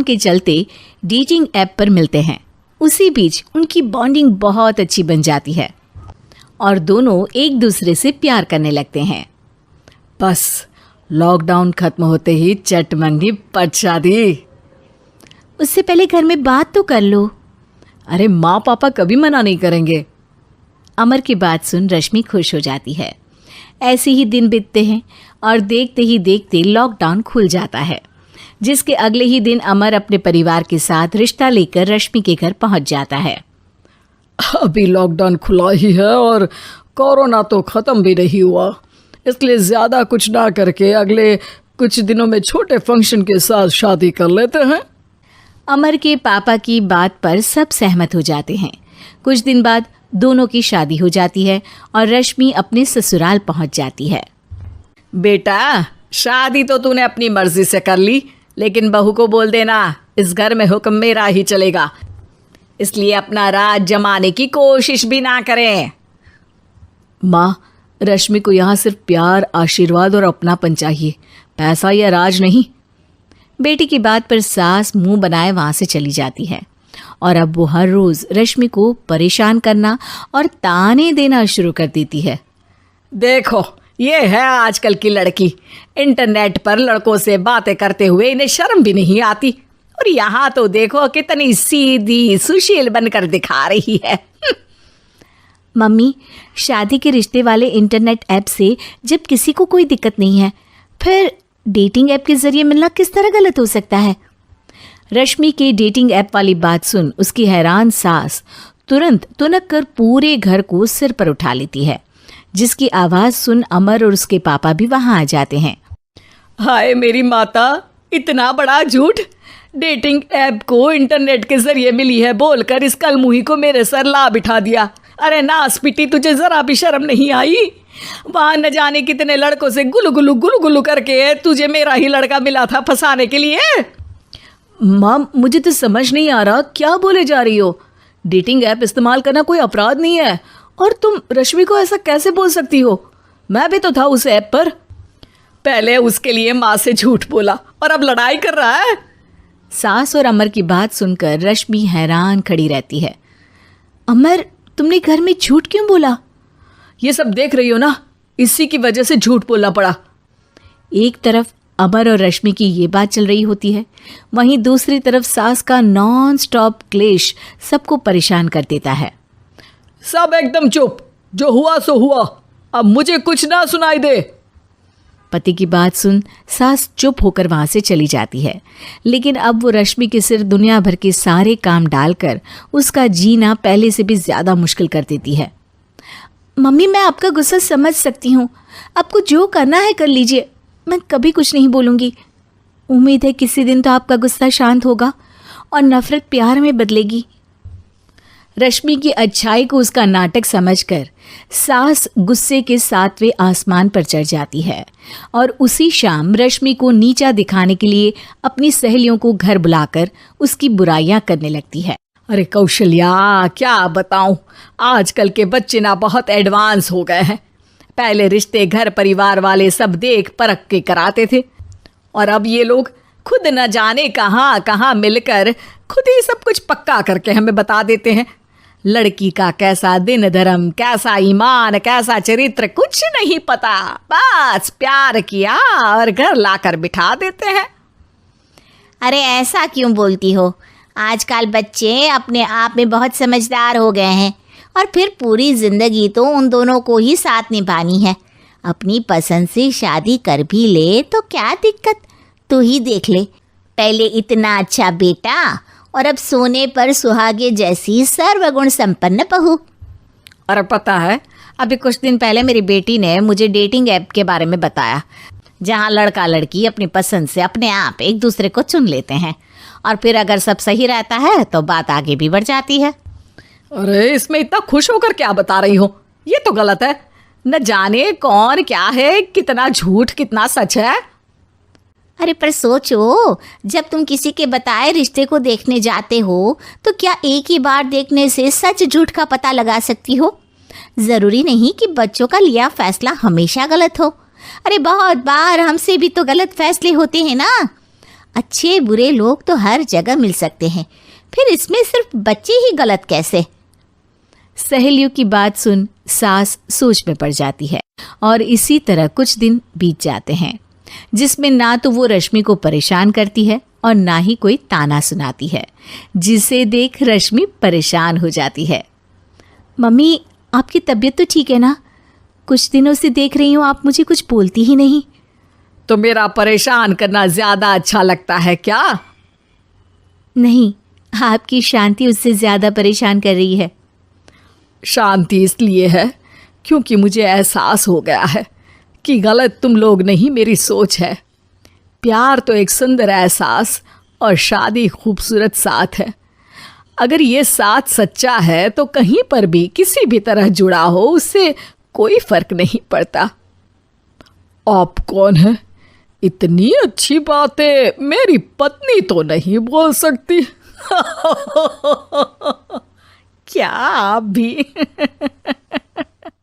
के चलते dating app पर मिलते हैं। उसी बीच उनकी बॉन्डिंग बहुत अच्छी बन जाती है और दोनों एक दूसरे से प्यार करने लगते हैं। बस लॉकडाउन खत्म होते ही चट मंगी पट शादी। उससे पहले घर में बात तो कर लो। अरे माँ पापा कभी मना नहीं करेंगे। अमर की बात सुन रश्मि खुश हो जाती है। ऐसे ही दिन बीतते हैं और देखते ही देखते लॉकडाउन खुल जाता है, जिसके अगले ही दिन अमर अपने परिवार के साथ रिश्ता लेकर रश्मि के घर पहुंच जाता है। अभी लॉकडाउन खुला ही है और कोरोना तो ख़त्म भी नहीं हुआ, इसलिए ज़्यादा कुछ ना करके अगले कुछ दिनों में छोटे फंक्शन के साथ शादी कर लेते हैं। अमर के पापा की बात पर सब सहमत हो जाते हैं। कुछ दिन बाद दोनों की शादी हो जाती है और रश्मि अपने ससुराल पहुंच जाती है। बेटा, शादी तो तूने अपनी मर्जी से कर ली, लेकिन बहू को बोल देना इस घर में हुक्म मेरा ही चलेगा, इसलिए अपना राज जमाने की कोशिश भी ना करें। माँ, रश्मि को यहाँ सिर्फ प्यार, आशीर्वाद और अपनापन चाहिए, पैसा या राज नहीं। बेटी की बात पर सास मुंह बनाए वहाँ से चली जाती है और अब वो हर रोज़ रश्मि को परेशान करना और ताने देना शुरू कर देती है। देखो, ये है आजकल की लड़की, इंटरनेट पर लड़कों से बातें करते हुए इन्हें शर्म भी नहीं आती, और यहाँ तो देखो कितनी सीधी सुशील बनकर दिखा रही है। मम्मी, शादी के रिश्ते वाले इंटरनेट ऐप से जब किसी को कोई दिक्कत नहीं है, फिर डेटिंग ऐप के जरिए मिलना किस तरह गलत हो सकता है? रश्मि के डेटिंग ऐप वाली बात सुन उसकी हैरान सास तुरंत तुनक कर पूरे घर को सिर पर उठा लेती है, जिसकी आवाज़ सुन अमर और उसके पापा भी वहाँ आ जाते हैं। हाय मेरी माता, इतना बड़ा झूठ! डेटिंग ऐप को इंटरनेट के जरिए मिली है बोलकर इस कलमुही को मेरे सर ला बिठा दिया। अरे नास पिटी, तुझे जरा भी शर्म नहीं आई? वहाँ न जाने कितने लड़कों से गुलु गुलु करके तुझे मेरा ही लड़का मिला था फंसाने के लिए। माँ, मुझे तो समझ नहीं आ रहा क्या बोले जा रही हो। डेटिंग ऐप इस्तेमाल करना कोई अपराध नहीं है, और तुम रश्मि को ऐसा कैसे बोल सकती हो? मैं भी तो था उस ऐप पर। पहले उसके लिए माँ से झूठ बोला और अब लड़ाई कर रहा है। सास और अमर की बात सुनकर रश्मि हैरान खड़ी रहती है। अमर, तुमने घर में झूठ क्यों बोला? ये सब देख रही हो ना, इसी की वजह से झूठ बोलना पड़ा। एक तरफ अमर और रश्मि की ये बात चल रही होती है, वहीं दूसरी तरफ सास का नॉन स्टॉप क्लेश सबको परेशान कर देता है। सब एकदम चुप, जो हुआ सो हुआ, अब मुझे कुछ ना सुनाई दे। पति की बात सुन सास चुप होकर वहाँ से चली जाती है, लेकिन अब वो रश्मि के सिर दुनिया भर के सारे काम डालकर उसका जीना पहले से भी ज़्यादा मुश्किल कर देती है। मम्मी, मैं आपका गुस्सा समझ सकती हूँ, आपको जो करना है कर लीजिए, मैं कभी कुछ नहीं बोलूँगी। उम्मीद है किसी दिन तो आपका गुस्सा शांत होगा और नफ़रत प्यार में बदलेगी। रश्मि की अच्छाई को उसका नाटक समझकर सास गुस्से के 7वें आसमान पर चढ़ जाती है और उसी शाम रश्मि को नीचा दिखाने के लिए अपनी सहेलियों को घर बुलाकर उसकी बुराइयां करने लगती है। अरे कौशल्या, क्या बताऊं, आजकल के बच्चे ना बहुत एडवांस हो गए हैं। पहले रिश्ते घर परिवार वाले सब देख परख के कराते थे, और अब ये लोग खुद न जाने कहाँ कहाँ मिलकर खुद ही सब कुछ पक्का करके हमें बता देते हैं। लड़की का कैसा दिन धर्म, कैसा ईमान, कैसा चरित्र कुछ नहीं पता, बस प्यार किया और घर लाकर बिठा देते हैं। अरे ऐसा क्यों बोलती हो? आजकल बच्चे अपने आप में बहुत समझदार हो गए हैं, और फिर पूरी ज़िंदगी तो उन दोनों को ही साथ निभानी है। अपनी पसंद से शादी कर भी ले तो क्या दिक्कत, तू ही देख ले, पहले इतना अच्छा बेटा और अब सोने पर सुहागे जैसी सर्वगुण संपन्न बहू। और पता है, अभी कुछ दिन पहले मेरी बेटी ने मुझे डेटिंग ऐप के बारे में बताया, जहाँ लड़का लड़की अपनी पसंद से अपने आप एक दूसरे को चुन लेते हैं, और फिर अगर सब सही रहता है तो बात आगे भी बढ़ जाती है। अरे इसमें इतना खुश होकर क्या बता रही हो? ये तो गलत है। न जाने कौन क्या है, कितना झूठ कितना सच है। अरे पर सोचो, जब तुम किसी के बताए रिश्ते को देखने जाते हो तो क्या एक ही बार देखने से सच झूठ का पता लगा सकती हो? ज़रूरी नहीं कि बच्चों का लिया फैसला हमेशा गलत हो। अरे बहुत बार हमसे भी तो गलत फैसले होते हैं ना। अच्छे बुरे लोग तो हर जगह मिल सकते हैं, फिर इसमें सिर्फ बच्चे ही गलत कैसे? सहेलियों की बात सुन सास सोच में पड़ जाती है और इसी तरह कुछ दिन बीत जाते हैं जिसमें ना तो वो रश्मि को परेशान करती है और ना ही कोई ताना सुनाती है, जिसे देख रश्मि परेशान हो जाती है। मम्मी, आपकी तबीयत तो ठीक है ना? कुछ दिनों से देख रही हूँ आप मुझे कुछ बोलती ही नहीं। तो मेरा परेशान करना ज्यादा अच्छा लगता है क्या? नहीं, आपकी शांति उससे ज्यादा परेशान कर रही है। शांति इसलिए है क्योंकि मुझे एहसास हो गया है कि गलत तुम लोग नहीं, मेरी सोच है। प्यार तो एक सुंदर एहसास और शादी खूबसूरत साथ है। अगर ये साथ सच्चा है तो कहीं पर भी किसी भी तरह जुड़ा हो उससे कोई फर्क नहीं पड़ता। आप कौन है? इतनी अच्छी बातें मेरी पत्नी तो नहीं बोल सकती। क्या आप भी?